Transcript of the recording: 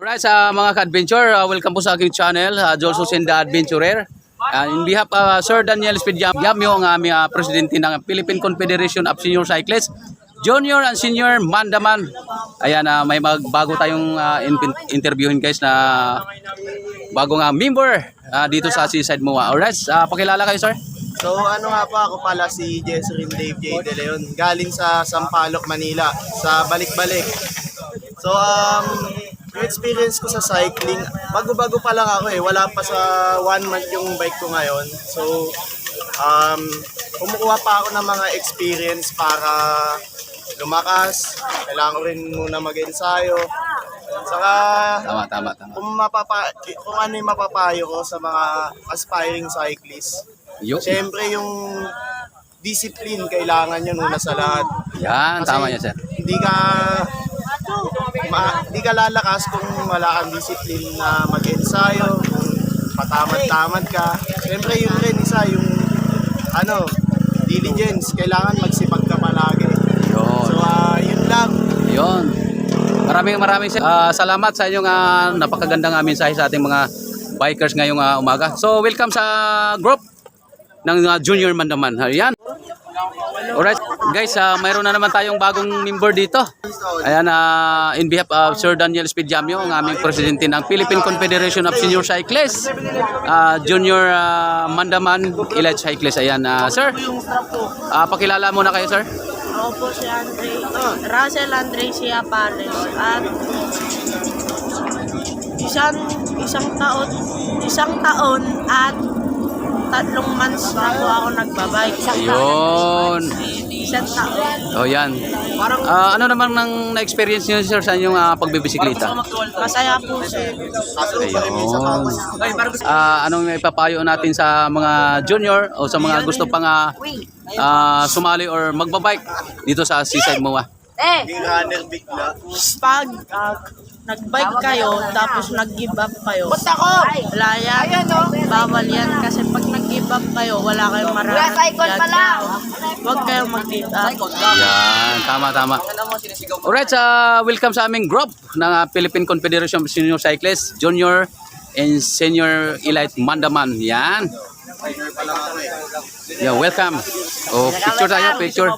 Alright, sa mga ka-adventure, welcome po sa aking channel, Jolso Senda Adventurer. In behalf Sir Daniel Espediamio, ang aming presidente ng Philippine Confederation of Senior Cyclists, Junior and Senior Mandaman. Ayan, may bago tayong interviewin guys na bagong member dito sa Seaside MOA. Alright, pakilala kayo sir. So ano nga po, ako pala si Jezreel Dave J. De Leon, galing sa Sampaloc, Manila, sa balik-balik. So yung experience ko sa cycling, bago-bago pa lang ako wala pa sa 1 month yung bike ko ngayon. So kumukuha pa ako ng mga experience para lumakas, kailangan ko rin muna mag-ensayo. Saka Tama. kung ano yung mapapayo ko sa mga aspiring cyclists. Siyempre yung discipline kailangan yun una sa lahat. Yan, Kasi tama yan sir. Hindi ka lalakas kung wala kang discipline na mag-ensayo, kung patamad-tamad ka. Siyempre yun rin isa, yung diligence, kailangan magsipag ka palagi. Yun. So yun lang. Yun. Maraming salamat sa inyong napakagandang mensahe sa ating mga bikers ngayong umaga. So welcome sa group ng Junior Mandaman. Ayan. Alright guys, mayroon na naman tayong bagong member dito. Ayan, in behalf of Sir Daniel Espediamio, ang aming presidente ng Philippine Confederation of Senior Cyclists, Junior Mandaman Elite Cyclists. Ayan, sir, pakilala muna kayo sir. Ako po si Russell Andre Siapales at isang taon at 3 months na po ako nagbabike. Yun. Isang taon. O yan. Ano naman nang na-experience nyo sir sa inyong pagbibisikleta? Masaya po sir. Ayun. Anong ipapayo natin sa mga junior o sa mga gusto pang sumali or magbabike dito sa Seaside MOA? Yung runner bigla. Pag nag-bike kayo tapos nag-give up kayo, wala yan. Bawal yan kasi pag nag-give up kayo, wala kayong maranasan. Huwag kayong mag-give up. Yan, tama. Alright, welcome sa aming group ng Philippine Confederation of Senior Cyclists, Junior and Senior Elite Mandaman. Yan. Yeah, welcome. Oh, picture tayo, picture.